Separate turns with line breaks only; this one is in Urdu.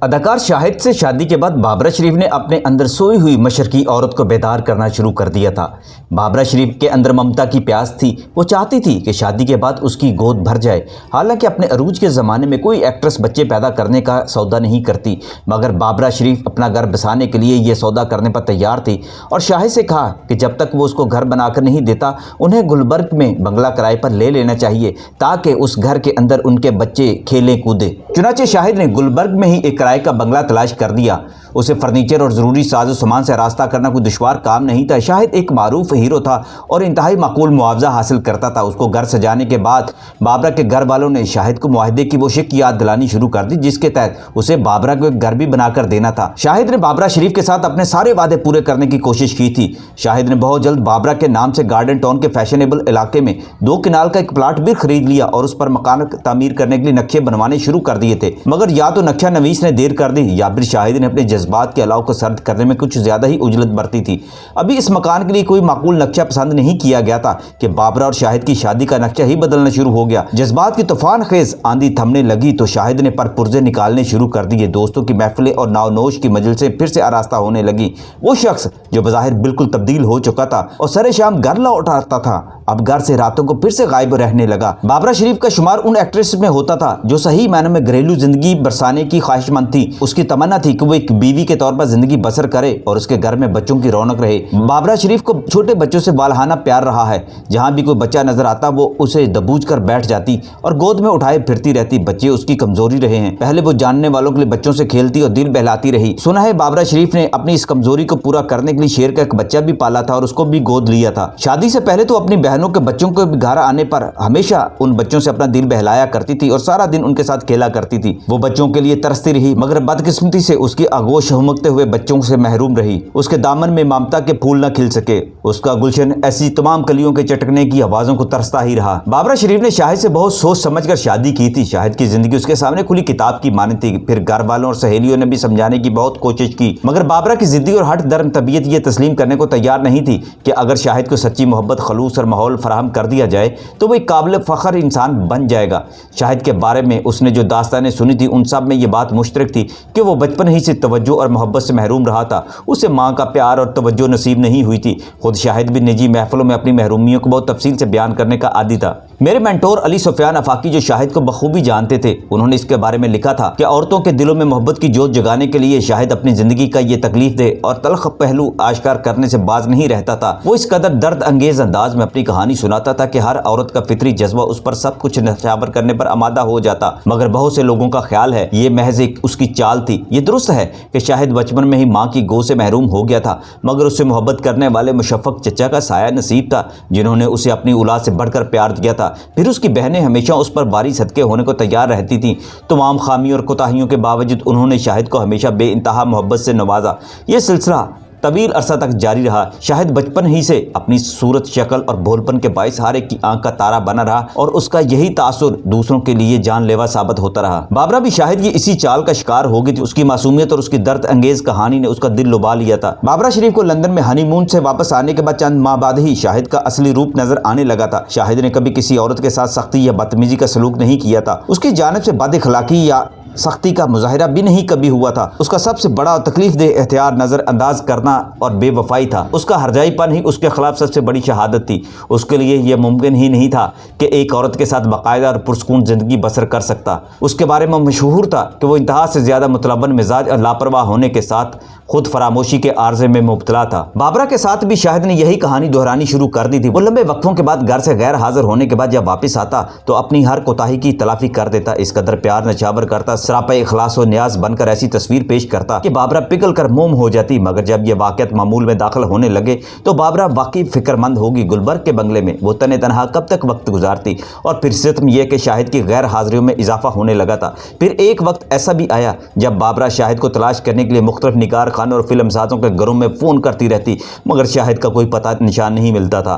اداکار شاہد سے شادی کے بعد بابرہ شریف نے اپنے اندر سوئی ہوئی مشرقی عورت کو بیدار کرنا شروع کر دیا تھا۔ بابرہ شریف کے اندر ممتا کی پیاس تھی، وہ چاہتی تھی کہ شادی کے بعد اس کی گود بھر جائے۔ حالانکہ اپنے عروج کے زمانے میں کوئی ایکٹریس بچے پیدا کرنے کا سودا نہیں کرتی، مگر بابرہ شریف اپنا گھر بسانے کے لیے یہ سودا کرنے پر تیار تھی اور شاہد سے کہا کہ جب تک وہ اس کو گھر بنا کر نہیں دیتا انہیں گلبرگ میں بنگلہ کرائے پر لے لینا چاہیے تاکہ اس گھر کے اندر ان کے بچے کھیلیں کودیں۔ چنانچہ شاہد نے گلبرگ میں ہی ایک کرائے کا بنگلہ تلاش کر دیا۔ اسے فرنیچر اور ضروری ساز و سامان سے راستہ کرنا کوئی دشوار کام نہیں تھا۔ شاہد ایک معروف ہیرو تھا اور انتہائی معقول معاوضہ حاصل کرتا تھا۔ اس کو گھر سجانے کے بعد بابرہ کے گھر والوں نے شاہد کو معاہدے کی وہ شک یاد دلانی شروع کر دی جس کے تحت اسے بابرہ کو ایک گھر بھی بنا کر دینا تھا۔ شاہد نے بابرہ شریف کے ساتھ اپنے سارے وعدے پورے کرنے کی کوشش کی تھی۔ شاہد نے بہت جلد بابرہ کے نام سے گارڈن ٹاؤن کے فیشنیبل علاقے میں 2 کنال کا ایک پلاٹ بھی خرید لیا اور اس پر مکان تعمیر کرنے کے لیے نقشے بنوانے شروع کر دیے تھے، مگر یا تو نقشہ نویس نے دیر کر دی یا پھر شاہد نے اپنے جذبات کے علاوہ کو سرد کرنے میں کچھ زیادہ ہی عجلت برتی تھی۔ ابھی اس مکان کے لیے کوئی معقول نقشہ پسند نہیں کیا گیا تھا کہ بابرہ اور شاہد کی شادی کا نقشہ ہی بدلنا شروع ہو گیا۔ جذبات کی طوفان خیز آندھی تھمنے لگی تو شاہد نے پر پرزے نکالنے شروع کر دیے۔ دوستوں کی محفلیں اور ناو نوش کی مجلسیں پھر سے آراستہ ہونے لگی۔ وہ شخص جو بظاہر بالکل تبدیل ہو چکا تھا اور سر شام گھر لوٹ آتا تھا، اب گھر سے راتوں کو پھر سے غائب رہنے لگا۔ بابرہ شریف کا شمار ان ایکٹریس میں ہوتا تھا جو صحیح معنوں میں گھریلو زندگی برسانے کی خواہش مند تھی۔ اس کی تمنا تھی کہ وہ ایک بیوی کے طور پر زندگی بسر کرے اور اس کے گھر میں بچوں کی رونق رہے۔ بابرہ شریف کو چھوٹے بچوں سے والہانہ پیار رہا ہے۔ جہاں بھی کوئی بچہ نظر آتا وہ اسے دبوچ کر بیٹھ جاتی اور گود میں اٹھائے پھرتی رہتی۔ بچے اس کی کمزوری رہے ہیں۔ پہلے وہ جاننے والوں کے لیے بچوں سے کھیلتی اور دل بہلاتی رہی۔ سنا ہے بابرہ شریف نے اپنی اس کمزوری کو پورا کرنے کے لیے شیر کا ایک بچہ بھی پالا تھا اور اس کو بھی گود لیا تھا۔ شادی سے پہلے تو اپنی بہنوں کے بچوں کو گھر آنے پر ہمیشہ ان بچوں سے اپنا دل بہلایا کرتی تھی اور سارا دن ان کے ساتھ کھیلا کرتی تھی۔ وہ بچوں کے لیے ترستی رہی، مگر بدقسمتی سے اس کی آغوش ہمکتے ہوئے بچوں سے محروم رہی۔ اس کے دامن میں ممتا کے پھول نہ کھل سکے۔ اس کا گلشن ایسی تمام کلیوں کے چٹکنے کی آوازوں کو ترستا ہی رہا۔ بابرہ شریف نے شاہد سے بہت سوچ سمجھ کر شادی کی تھی۔ شاہد کی زندگی اس کے سامنے کھلی کتاب کی مانند تھی۔ پھر گھر والوں اور سہیلیوں نے بھی سمجھانے کی بہت کوشش کی، مگر بابرہ کی ضدی اور ہٹ درم طبیعت یہ تسلیم کرنے کو تیار نہیں تھی کہ اگر شاہد کو سچی محبت، خلوص اور ماحول فراہم کر دیا جائے تو وہ ایک قابل فخر انسان بن جائے گا۔ شاہد کے بارے میں اس نے جو داستانیں سنی تھی ان سب میں یہ بات مشترک تھی کہ وہ بچپن ہی سے توجہ اور محبت سے محروم رہا تھا۔ اسے ماں کا پیار اور توجہ نصیب نہیں ہوئی تھی۔ خود شاہد بھی نجی محفلوں میں اپنی محرومیوں کو بہت تفصیل سے بیان کرنے کا عادی تھا۔ میرے مینٹور علی سفیان آفاقی جو شاہد کو بخوبی جانتے تھے، انہوں نے اس کے بارے میں لکھا تھا کہ عورتوں کے دلوں میں محبت کی جوت جگانے کے لیے شاہد اپنی زندگی کا یہ تکلیف دہ اور تلخ پہلو آشکار کرنے سے باز نہیں رہتا تھا۔ وہ اس قدر درد انگیز انداز میں اپنی کہانی سناتا تھا کہ ہر عورت کا فطری جذبہ اس پر سب کچھ نچھاور کرنے پر آمادہ ہو جاتا، مگر بہت سے لوگوں کا خیال ہے یہ محض ایک اس کی چال تھی۔ یہ درست ہے کہ شاہد بچپن میں ہی ماں کی گود سے محروم ہو گیا تھا، مگر اس سے محبت کرنے والے مشفق چچا کا سایہ نصیب تھا جنہوں نے اسے اپنی اولاد سے بڑھ کر پیار دیا تھا۔ پھر اس کی بہنیں ہمیشہ اس پر باری صدقے ہونے کو تیار رہتی تھیں۔ تمام خامیوں اور کوتاہیوں کے باوجود انہوں نے شاہد کو ہمیشہ بے انتہا محبت سے نوازا۔ یہ سلسلہ طویل عرصہ تک جاری رہا۔ شاہد بچپن ہی سے اپنی صورت، شکل اور بھولپن کے باعث ہر ایک کی آنکھ کا تارا بنا رہا اور اس کا یہی تاثر دوسروں کے لیے جان لیوا ثابت ہوتا رہا۔ بابرہ بھی شاہد کی اسی چال کا شکار ہو گئی تھی۔ اس کی معصومیت اور اس کی درد انگیز کہانی نے اس کا دل لبھا لیا تھا۔ بابرہ شریف کو لندن میں ہنی مون سے واپس آنے کے بعد چند ماہ بعد ہی شاہد کا اصلی روپ نظر آنے لگا تھا۔ شاہد نے کبھی کسی عورت کے ساتھ سختی یا بدتمیزی کا سلوک نہیں کیا تھا۔ اس کی جانب سے بد اخلاقی یا سختی کا مظاہرہ بھی نہیں کبھی ہوا تھا۔ اس کا سب سے بڑا اور تکلیف دہ ہتھیار نظر انداز کرنا اور بے وفائی تھا۔ اس کا ہرجائی پن ہی اس کے خلاف سب سے بڑی شہادت تھی۔ اس کے لیے یہ ممکن ہی نہیں تھا کہ ایک عورت کے ساتھ باقاعدہ اور پرسکون زندگی بسر کر سکتا۔ اس کے بارے میں مشہور تھا کہ وہ انتہا سے زیادہ متلون مزاج اور لاپرواہ ہونے کے ساتھ خود فراموشی کے عارضے میں مبتلا تھا۔ بابرہ کے ساتھ بھی شاہد نے یہی کہانی دہرانی شروع کر دی تھی۔ وہ لمبے وقفوں کے بعد گھر سے غیر حاضر ہونے کے بعد جب واپس آتا تو اپنی ہر کوتاہی کی تلافی کر دیتا۔ اس قدر پیار نچھاور کرتا، سراپا اخلاص و نیاز بن کر ایسی تصویر پیش کرتا کہ بابرہ پگھل کر موم ہو جاتی۔ مگر جب یہ واقعات معمول میں داخل ہونے لگے تو بابرہ واقعی فکر مند ہوگی۔ گلبرگ کے بنگلے میں وہ تن تنہا کب تک وقت گزارتی؟ اور پھر ستم یہ کہ شاہد کی غیر حاضریوں میں اضافہ ہونے لگا تھا۔ پھر ایک وقت ایسا بھی آیا جب بابرہ شاہد کو تلاش کرنے کے لیے مختلف نگار خانوں اور فلم سازوں کے گھروں میں فون کرتی رہتی، مگر شاہد کا کوئی پتہ نشان نہیں ملتا تھا۔